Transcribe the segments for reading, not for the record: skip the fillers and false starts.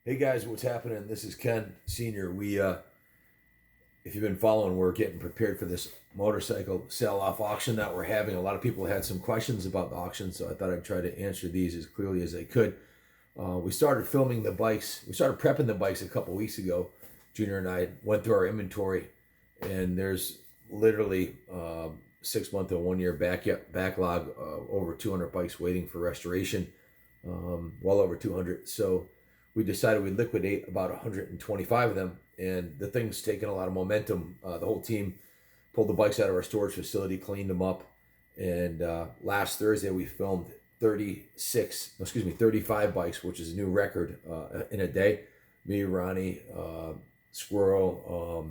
Hey guys, what's happening? This is Ken Senior. If you've been following, we're getting prepared for this motorcycle sell-off auction that we're having. A lot of people had some questions about the auction, so I thought I'd try to answer these as clearly as I could. We started filming the bikes. We started prepping the bikes a couple weeks ago. Junior and I went through our inventory, and there's literally 6 month and 1 year backlog. Over 200 bikes waiting for restoration. Well over 200. So we decided we'd liquidate about 125 of them, and the thing's taken a lot of momentum. The whole team pulled the bikes out of our storage facility, cleaned them up, and last Thursday we filmed 35 bikes, which is a new record in a day. Me, Ronnie, Squirrel,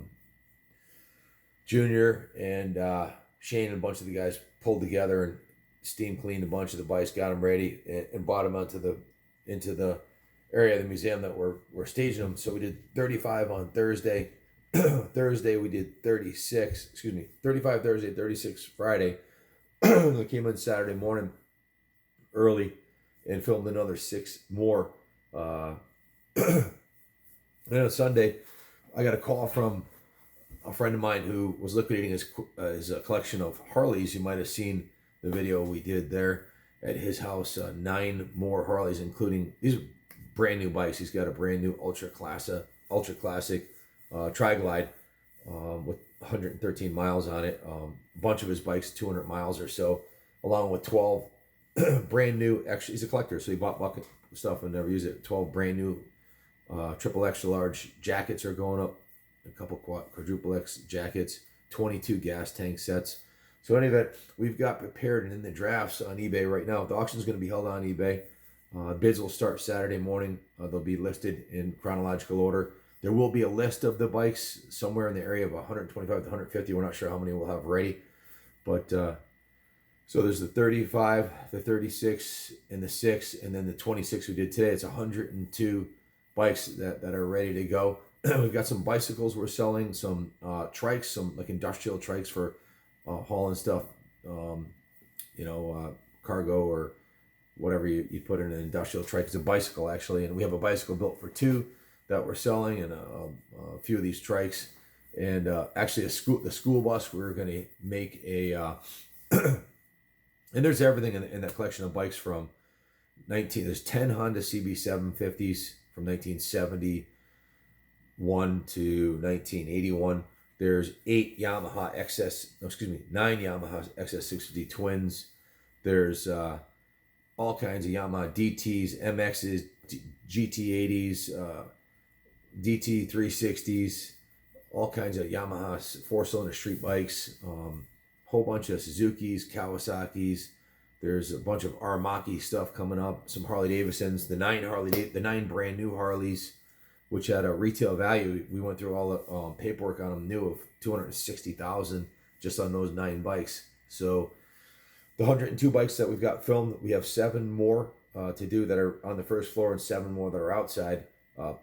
Junior, and Shane and a bunch of the guys pulled together and steam cleaned a bunch of the bikes, got them ready, and brought them into the area of the museum that we're staging them. So we did 35 on Thursday. Thursday we did 35 Thursday, 36 Friday. We came in Saturday morning early and filmed another 6 more. And on Sunday, I got a call from a friend of mine who was liquidating his collection of Harleys. You might have seen the video we did there at his house. 9 more Harleys, including these brand new bikes. He's got a brand new ultra classic Tri-Glide with 113 miles on it. A bunch of his bikes, 200 miles or so, along with 12 brand new extra. He's a collector, so he bought bucket stuff and never used it. 12 brand new triple extra large jackets are going up. A couple quadruple X jackets, 22 gas tank sets. So any of that we've got prepared and in the drafts on eBay right now. The auction is going to be held on eBay. Bids will start Saturday morning. They'll be listed in chronological order. There will be a list of the bikes somewhere in the area of 125 to 150. We're not sure how many we'll have ready. But so there's the 35, the 36, and the 6, and then the 26 we did today. It's 102 bikes that are ready to go. We've got some bicycles we're selling, some trikes, some like industrial trikes for hauling stuff, cargo or whatever you put in an industrial trike. It's a bicycle actually, and we have a bicycle built for 2 that we're selling, and a few of these trikes, and actually the school bus. We're going to make a and there's everything in that collection of bikes from there's 10 Honda CB750s from 1971 to 1981. There's 9 Yamaha XS650 twins. There's all kinds of Yamaha DTs, MXs, GT80s, DT360s, all kinds of Yamaha 4-cylinder street bikes, whole bunch of Suzuki's, Kawasaki's. There's a bunch of Aramaki stuff coming up, some Harley Davidsons, the 9 brand new Harleys, which had a retail value. We went through all the paperwork on them new of $260,000 just on those 9 bikes. So the 102 bikes that we've got filmed, we have 7 more to do that are on the first floor and 7 more that are outside,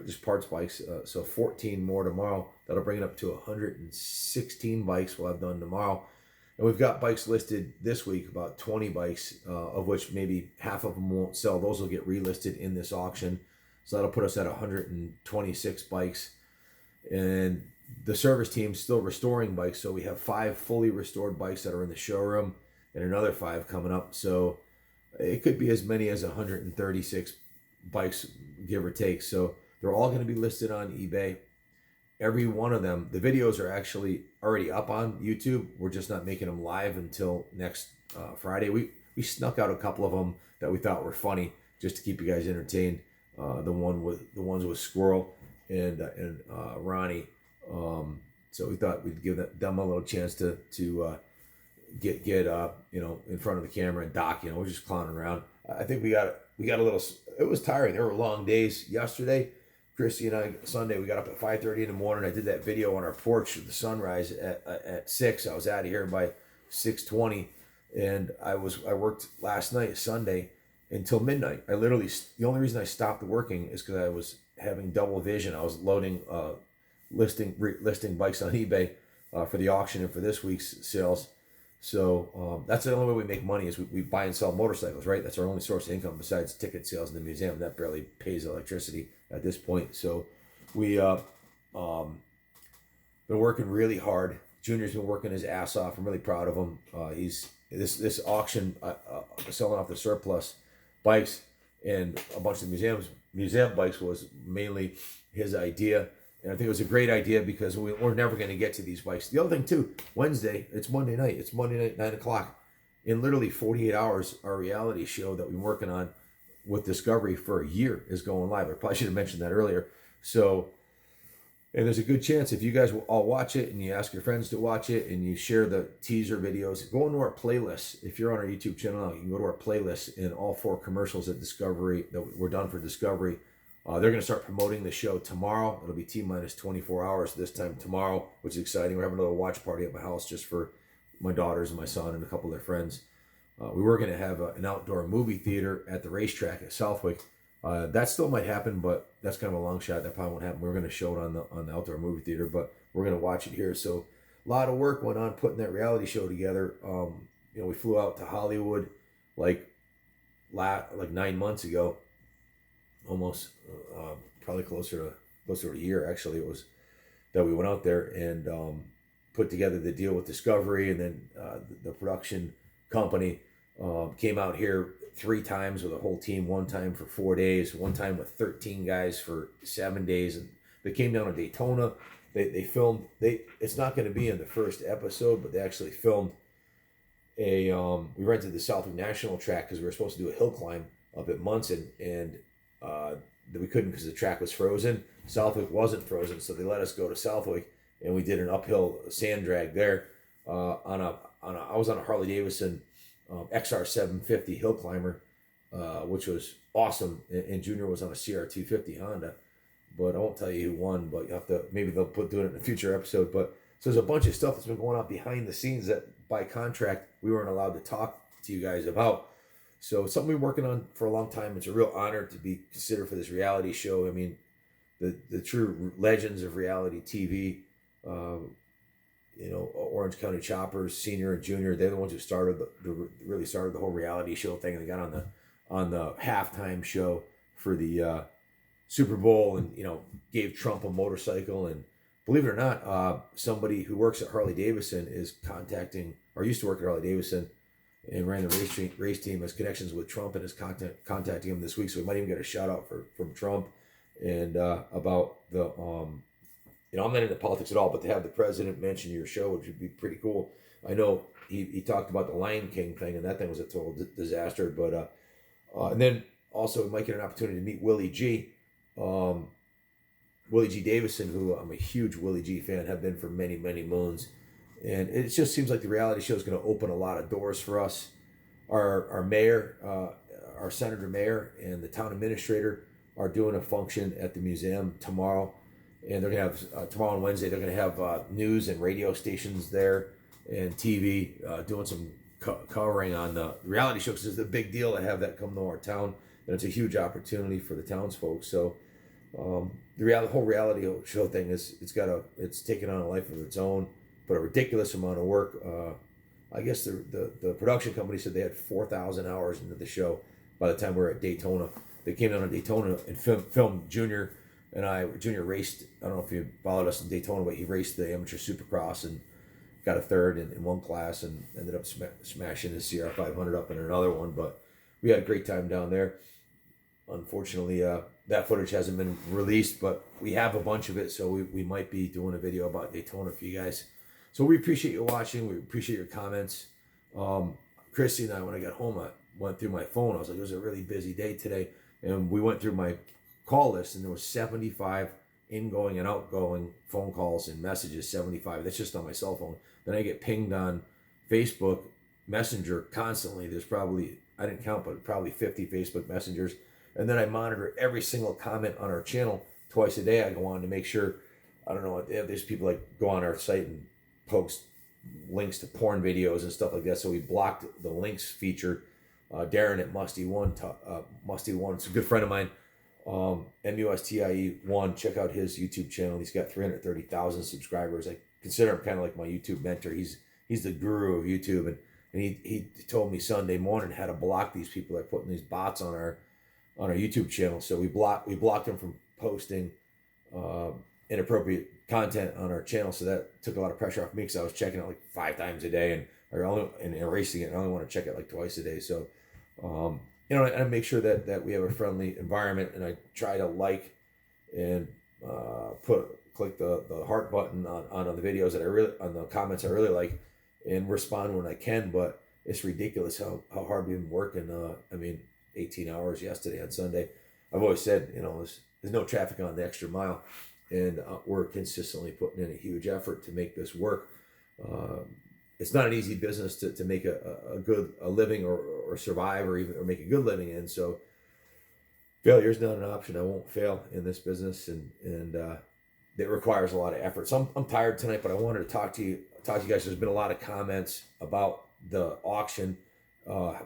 just parts bikes. So 14 more tomorrow. That'll bring it up to 116 bikes we'll have done tomorrow. And we've got bikes listed this week, about 20 bikes, of which maybe half of them won't sell. Those will get relisted in this auction. So that'll put us at 126 bikes. And the service team's still restoring bikes. So we have 5 fully restored bikes that are in the showroom and another 5 coming up. So it could be as many as 136 bikes, give or take. So they're all going to be listed on eBay. Every one of them, the videos are actually already up on YouTube. We're just not making them live until next Friday. We snuck out a couple of them that we thought were funny just to keep you guys entertained. The ones with Squirrel and Ronnie. So we thought we'd give them a little chance to get in front of the camera and doc. We're just clowning around. I think we got a little. It was tiring. There were long days yesterday. Christy and I Sunday we got up at 5:30 in the morning. I did that video on our porch of the sunrise at 6. I was out of here by 6:20, and I worked last night Sunday until midnight. The only reason I stopped working is because I was having double vision. I was loading listing bikes on eBay for the auction and for this week's sales. So that's the only way we make money is we buy and sell motorcycles, right? That's our only source of income besides ticket sales in the museum. That barely pays electricity at this point. So we been working really hard. Junior's been working his ass off. I'm really proud of him. He's this auction selling off the surplus bikes and a bunch of museum bikes was mainly his idea. And I think it was a great idea because we're never going to get to these bikes. The other thing too, Wednesday, it's Monday night. It's Monday night, 9 o'clock. In literally 48 hours, our reality show that we've been working on with Discovery for a year is going live. I probably should have mentioned that earlier. So, and there's a good chance if you guys will all watch it and you ask your friends to watch it and you share the teaser videos, go into our playlists. If you're on our YouTube channel now, you can go to our playlist and all 4 commercials at Discovery that were done for Discovery. They're going to start promoting the show tomorrow. It'll be T-minus 24 hours this time tomorrow, which is exciting. We're having a little watch party at my house just for my daughters and my son and a couple of their friends. We were going to have an outdoor movie theater at the racetrack at Southwick. That still might happen, but that's kind of a long shot. That probably won't happen. We're going to show it on the outdoor movie theater, but we're going to watch it here. So a lot of work went on putting that reality show together. We flew out to Hollywood like 9 months ago, almost probably closer to a year actually. It was that we went out there and put together the deal with Discovery, and then the production company came out here 3 times with a whole team, one time for 4 days, one time with 13 guys for 7 days. And they came down to Daytona. They filmed, it's not going to be in the first episode, but they actually filmed we rented the Southwick National track because we were supposed to do a hill climb up at Munson, and we couldn't because the track was frozen. Southwick wasn't frozen, so they let us go to Southwick, and we did an uphill sand drag there. I was on a Harley Davidson XR 750 hill climber, which was awesome. And Junior was on a CR 250 Honda, but I won't tell you who won. But you have to, maybe they'll do it in a future episode. But so there's a bunch of stuff that's been going on behind the scenes that by contract we weren't allowed to talk to you guys about. So it's something we've been working on for a long time. It's a real honor to be considered for this reality show. I mean, the true legends of reality TV. Orange County Choppers, Senior and Junior, they're the ones who really started the whole reality show thing. They got on the halftime show for the Super Bowl, and gave Trump a motorcycle. And believe it or not, somebody who works at Harley Davidson is contacting, or used to work at Harley Davidson, and ran the race team, has connections with Trump and is contacting him this week. So we might even get a shout out from Trump and about the I'm not into politics at all, but to have the president mention your show, which would be pretty cool. I know he talked about the Lion King thing, and that thing was a total disaster. But and then also we might get an opportunity to meet Willie G. Willie G. Davison, who I'm a huge Willie G. fan, have been for many, many moons. And it just seems like the reality show is going to open a lot of doors for us. Our mayor, our senator mayor, and the town administrator are doing a function at the museum tomorrow. And they're going to have, tomorrow and Wednesday, they're going to have news and radio stations there and TV doing some covering on the reality show, because it's a big deal to have that come to our town. And it's a huge opportunity for the townsfolk. So the whole reality show thing it's taken on a life of its own, but a ridiculous amount of work. I guess the production company said they had 4,000 hours into the show by the time we were at Daytona. They came down to Daytona and filmed Junior and I. Junior raced, I don't know if you followed us in Daytona, but he raced the amateur supercross and got a third in one class and ended up smashing his CR 500 up in another one. But we had a great time down there. Unfortunately, that footage hasn't been released, but we have a bunch of it, so we might be doing a video about Daytona for you guys. So we appreciate you watching. We appreciate your comments. Christy and I, when I got home, I went through my phone. I was like, it was a really busy day today. And we went through my call list, and there was 75 ingoing and outgoing phone calls and messages, 75. That's just on my cell phone. Then I get pinged on Facebook Messenger constantly. There's probably, I didn't count, but probably 50 Facebook messengers. And then I monitor every single comment on our channel twice a day. I go on to make sure, I don't know, there's people like go on our site and post links to porn videos and stuff like that. So we blocked the links feature. Darren at Musty One, it's a good friend of mine. MUSTIE1, check out his YouTube channel. He's got 330,000 subscribers. I consider him kind of like my YouTube mentor. He's the guru of YouTube, and he told me Sunday morning how to block these people that are putting these bots on our YouTube channel. So we blocked them from posting inappropriate content on our channel, so that took a lot of pressure off me because I was checking it like 5 times a day and erasing it. And I only want to check it like twice a day. So, I make sure that we have a friendly environment, and I try to like and click the heart button on the videos that I really, on the comments I really like, and respond when I can. But it's ridiculous how hard we've been working. 18 hours yesterday on Sunday. I've always said, there's no traffic on the extra mile, and we're consistently putting in a huge effort to make this work. It's not an easy business to make a good living or survive or make a good living in. So failure is not an option. I won't fail in this business, and it requires a lot of effort. So I'm tired tonight, but I wanted to talk to you guys. There's been a lot of comments about the auction.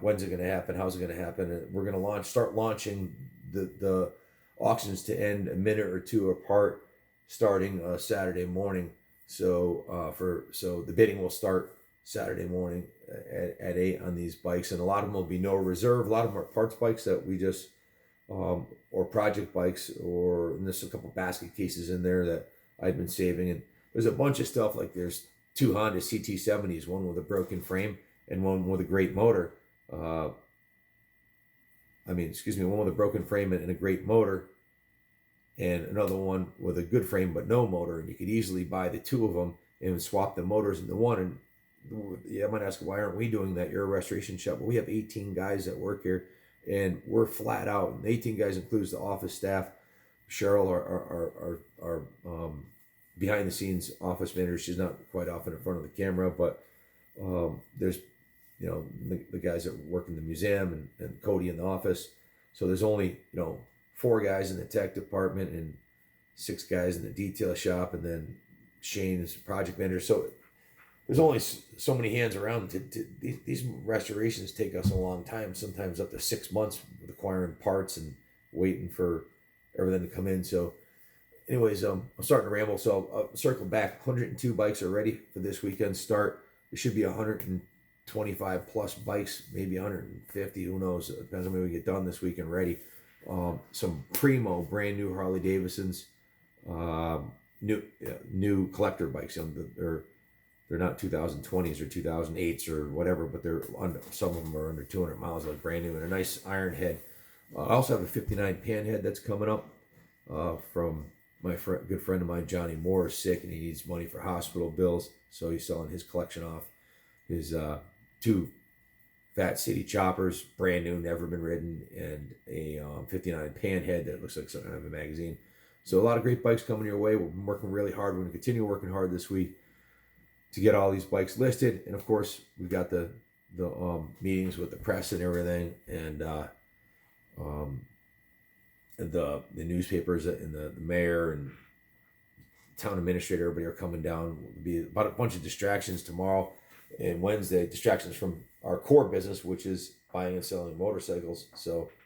When's it going to happen? How's it going to happen? And we're going to start launching the auctions to end a minute or two apart, starting Saturday morning. So the bidding will start Saturday morning at 8 on these bikes, and a lot of them will be no reserve. A lot of them are parts bikes that we just or project bikes, and there's a couple basket cases in there that I've been saving. And there's a bunch of stuff, like there's 2 Honda CT70s, one with a broken frame and one with a great motor. One with a broken frame and a great motor, and another one with a good frame but no motor. And you could easily buy the 2 of them and swap the motors into one. And I might ask, why aren't we doing that? You're a restoration shop. Well, we have 18 guys that work here, and we're flat out. And 18 guys includes the office staff. Cheryl, our behind the scenes office manager. She's not quite often in front of the camera, but there's the guys that work in the museum, and Cody in the office. So there's only 4 guys in the tech department and 6 guys in the detail shop, and then Shane is project manager. So there's only so many hands around. These restorations take us a long time, sometimes up to 6 months, with acquiring parts and waiting for everything to come in. So anyways, I'm starting to ramble, so I'll circle back. 102 bikes are ready for this weekend start. There should be 125 plus bikes, maybe 150, who knows? It depends on when we get done this weekend ready. Some primo brand new Harley Davidsons, new collector bikes. They're not 2020s or 2008s or whatever, but some of them are under 200 miles, like brand new, and a nice iron head. I also have a 59 Panhead that's coming up from my good friend of mine. Johnny Moore is sick and he needs money for hospital bills, so he's selling his collection off. His 2 Fat City choppers, brand new, never been ridden, and a 59 Panhead that looks like something out of a magazine. So a lot of great bikes coming your way. We've been working really hard. We're going to continue working hard this week to get all these bikes listed. And of course, we've got the meetings with the press and everything, and the newspapers and the mayor and town administrator. Everybody are coming down. There'll be about a bunch of distractions tomorrow and Wednesday. Distractions from our core business, which is buying and selling motorcycles,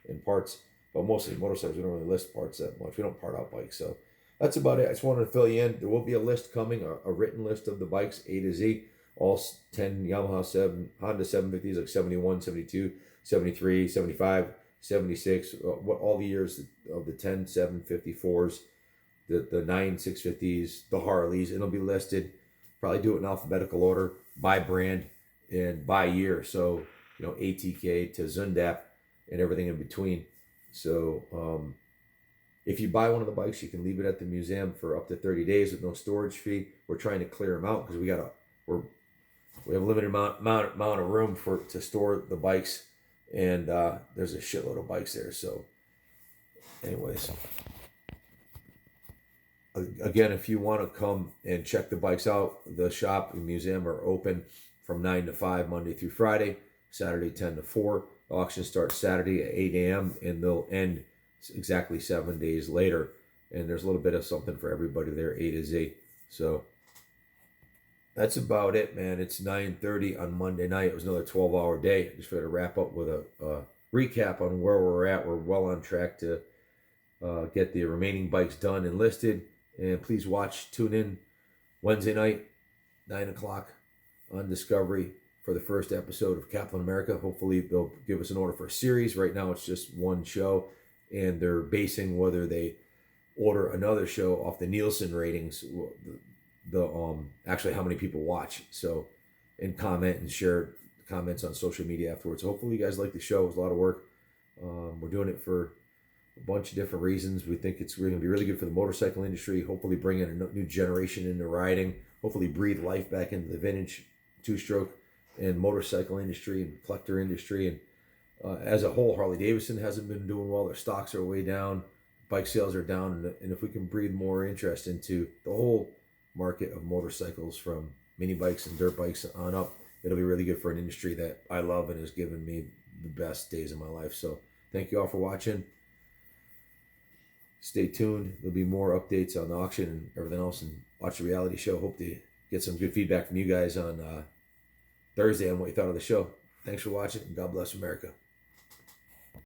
and parts, but mostly motorcycles. We don't really list parts that much. We don't part out bikes. So that's about it. I just wanted to fill you in. There will be a list coming, a written list of the bikes, A to Z, all 10 Yamaha Honda 750s, like 71, 72, 73, 75, 76, all the years of the 10 754s, the 9 650s, the Harleys. It'll be listed. Probably do it in alphabetical order, by brand and by year. So, ATK to Zundap and everything in between. So, if you buy one of the bikes, you can leave it at the museum for up to 30 days with no storage fee. We're trying to clear them out because we have a limited amount of room to store the bikes, and there's a shitload of bikes there. So, anyways, again, if you want to come and check the bikes out, the shop and museum are open from 9 to 5 Monday through Friday, Saturday 10 to 4. The auction starts Saturday at 8 a.m. and they'll end exactly 7 days later. And there's a little bit of something for everybody there, A to Z. So that's about it, man. It's 9:30 on Monday night. It was another 12-hour day. Just going to wrap up with a recap on where we're at. We're well on track to get the remaining bikes done and listed. And please tune in Wednesday night, 9 o'clock on Discovery for the first episode of Kaplan America. Hopefully they'll give us an order for a series. Right now it's just one show, and they're basing whether they order another show off the Nielsen ratings, actually how many people watch. So, and comment and share comments on social media afterwards. So hopefully you guys like the show. It was a lot of work. We're doing it for a bunch of different reasons. We think it's going to be really good for the motorcycle industry. Hopefully bring in a new generation into riding. Hopefully breathe life back into the vintage two-stroke and motorcycle industry and collector industry. And as a whole, Harley Davidson hasn't been doing well. Their stocks are way down. Bike sales are down. And if we can breathe more interest into the whole market of motorcycles from mini bikes and dirt bikes on up, it'll be really good for an industry that I love and has given me the best days of my life. So thank you all for watching. Stay tuned. There'll be more updates on the auction and everything else, and watch the reality show. Hope to get some good feedback from you guys on Thursday on what you thought of the show. Thanks for watching, and God bless America.